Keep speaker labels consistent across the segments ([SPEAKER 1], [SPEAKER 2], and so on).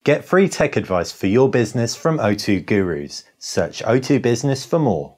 [SPEAKER 1] Get free tech advice for your business from O2 Gurus. Search O2 Business for more.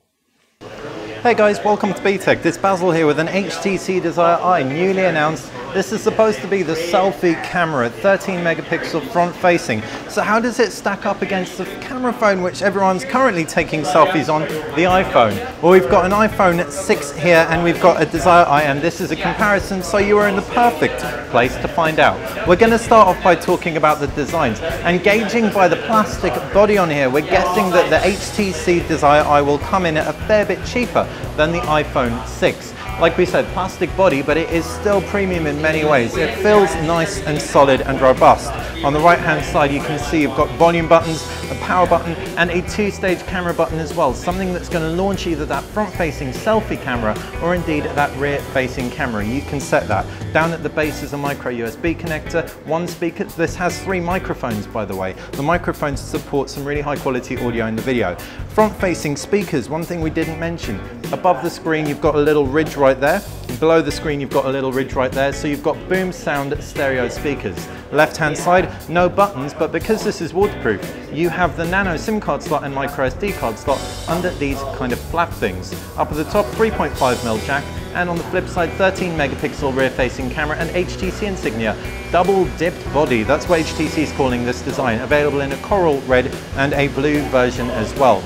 [SPEAKER 1] Hey guys, welcome to BTech. This is Basil here with an HTC Desire EYE newly announced. This is supposed to be the selfie camera, 13 megapixel front facing. So how does it stack up against the camera phone which everyone's currently taking selfies on, the iPhone? Well, we've got an iPhone 6 here and we've got a Desire EYE, and this is a comparison, so you are in the perfect place to find out. We're going to start off by talking about the designs, and gauging by the plastic body on here, we're guessing that the HTC Desire EYE will come in at a fair bit cheaper than the iPhone 6. Like we said, plastic body, but it is still premium in many ways. It feels nice and solid and robust. On the right hand side you can see you've got volume buttons, a power button and a two-stage camera button as well, something that's going to launch either that front-facing selfie camera or indeed that rear-facing camera. You can set that. Down at the base is a micro USB connector, one speaker. This has 3 microphones, by the way. The microphones support some really high quality audio in the video. Front-facing speakers, one thing we didn't mention. Above the screen you've got a little ridge right there. Below the screen you've got a little ridge right there, so you've got boom sound stereo speakers. Left hand side, no buttons, but because this is waterproof, you have the nano SIM card slot and micro SD card slot under these kind of flap things. Up at the top, 3.5mm jack, and on the flip side, 13 megapixel rear facing camera and HTC insignia. Double dipped body, that's what HTC is calling this design, available in a coral red and a blue version as well.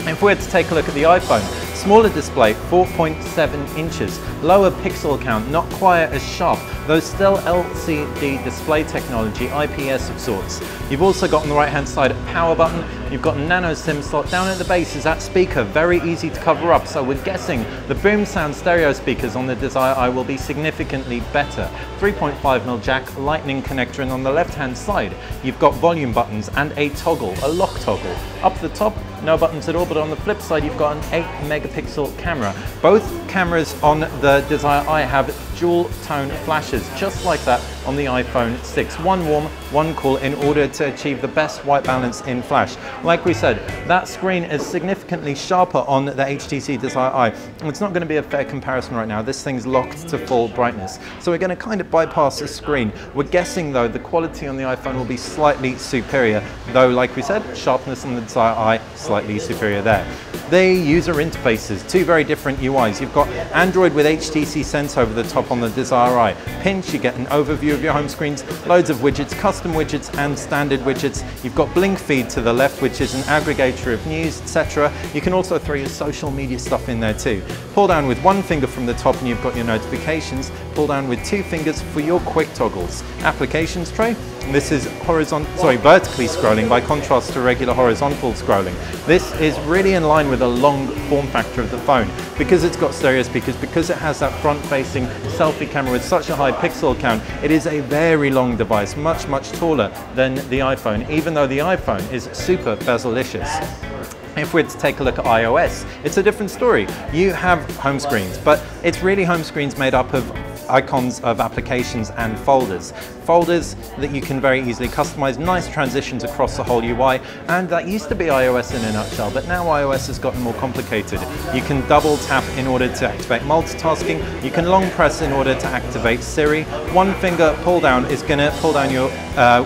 [SPEAKER 1] If we were to take a look at the iPhone, smaller display, 4.7 inches, lower pixel count, not quite as sharp, though still LCD display technology, IPS of sorts. You've also got on the right hand side a power button, you've got a nano SIM slot. Down at the base is that speaker, very easy to cover up, so we're guessing the boom sound stereo speakers on the Desire EYE will be significantly better. 3.5mm jack, lightning connector, and on the left hand side you've got volume buttons and a toggle, a lock toggle. Up the top, no buttons at all, but on the flip side you've got an 8 megapixel camera. Both cameras on the Desire EYE have dual tone flashes, just like that on the iPhone 6. One warm, one cool, in order to achieve the best white balance in flash. Like we said, that screen is significantly sharper on the HTC Desire EYE. It's not going to be a fair comparison right now. This thing's locked to full brightness. So we're going to kind of bypass the screen. We're guessing though the quality on the iPhone will be slightly superior, though like we said, sharpness on the Desire EYE slightly superior there. The user interfaces, 2 very different UIs. You've got Android with HTC Sense over the top on the Desire EYE. Pinch, you get an overview of your home screens, loads of widgets, custom widgets and standard widgets. You've got Blink Feed to the left, which is an aggregator of news, etc. You can also throw your social media stuff in there too. Pull down with 1 finger from the top and you've got your notifications. Pull down with 2 fingers for your quick toggles. Applications tray. This is vertically scrolling by contrast to regular horizontal scrolling. This is really in line with the long form factor of the phone. Because it's got stereo speakers, because it has that front-facing selfie camera with such a high pixel count, it is a very long device, much taller than the iPhone, even though the iPhone is super bezel-licious. If we're to take a look at iOS, it's a different story. You have home screens, but it's really home screens made up of icons of applications and folders. Folders that you can very easily customize, nice transitions across the whole UI, and that used to be iOS in a nutshell, but now iOS has gotten more complicated. You can double tap in order to activate multitasking, you can long press in order to activate Siri. 1 finger pull down is going to pull down your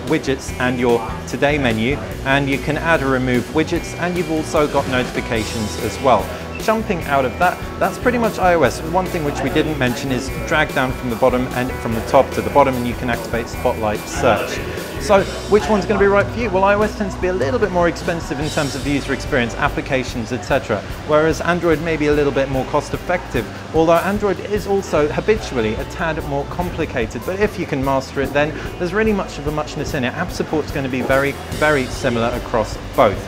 [SPEAKER 1] widgets and your Today menu, and you can add or remove widgets, and you've also got notifications as well. Jumping out of that, that's pretty much iOS. One thing which we didn't mention is drag down from the bottom and from the top to the bottom, and you can activate Spotlight Search. So which one's going to be right for you? Well, iOS tends to be a little bit more expensive in terms of the user experience, applications, etc. Whereas Android may be a little bit more cost effective, although Android is also habitually a tad more complicated. But if you can master it, then there's really much of a muchness in it. App support's going to be very similar across both.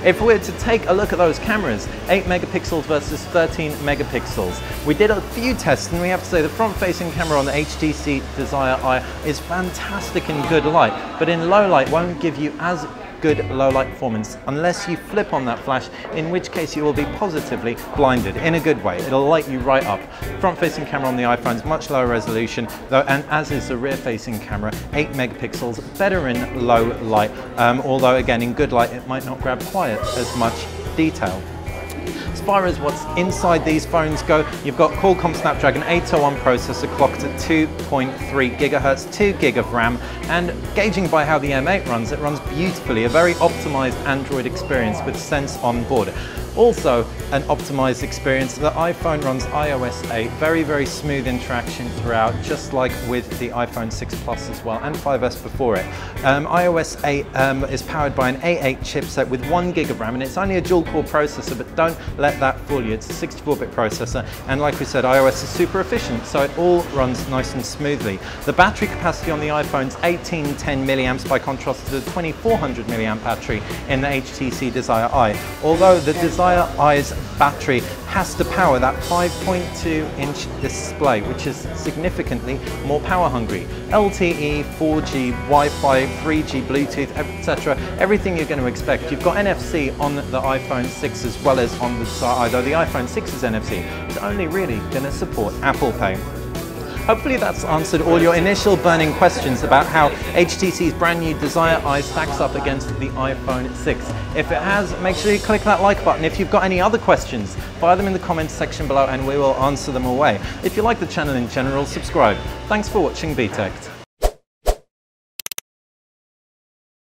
[SPEAKER 1] If we were to take a look at those cameras, 8 megapixels versus 13 megapixels. We did a few tests and we have to say the front-facing camera on the HTC Desire EYE is fantastic in good light, but in low light won't give you as good low light performance unless you flip on that flash, in which case you will be positively blinded in a good way. It'll light you right up. Front-facing camera on the iPhone is much lower resolution, though, and as is the rear-facing camera, 8 megapixels, better in low light, although again in good light it might not grab quite as much detail. As far as what's inside these phones go, you've got Qualcomm Snapdragon 801 processor clocked at 2.3 GHz, 2 GB of RAM, and gauging by how the M8 runs, it runs beautifully, a very optimized Android experience with Sense on board. Also an optimized experience, the iPhone runs iOS 8, very smooth interaction throughout, just like with the iPhone 6 Plus as well, and 5S before it. iOS 8 is powered by an A8 chipset with 1 GB of RAM, and it's only a dual-core processor, but don't let that fool you. It's a 64-bit processor, and like we said, iOS is super efficient, so it all runs nice and smoothly. The battery capacity on the iPhone's 1810 mAh by contrast to the 2400 mAh battery in the HTC Desire EYE, although the Desire EYE's battery has to power that 5.2-inch display, which is significantly more power hungry. LTE, 4G, Wi-Fi, 3G, Bluetooth, etc. Everything you're going to expect. You've got NFC on the iPhone 6 as well as on the Desire EYE, though the iPhone 6's NFC is only really going to support Apple Pay. Hopefully that's answered all your initial burning questions about how HTC's brand new Desire EYE stacks up against the iPhone 6. If it has, make sure you click that like button. If you've got any other questions, fire them in the comments section below and we will answer them away. If you like the channel in general, subscribe. Thanks for watching VTech.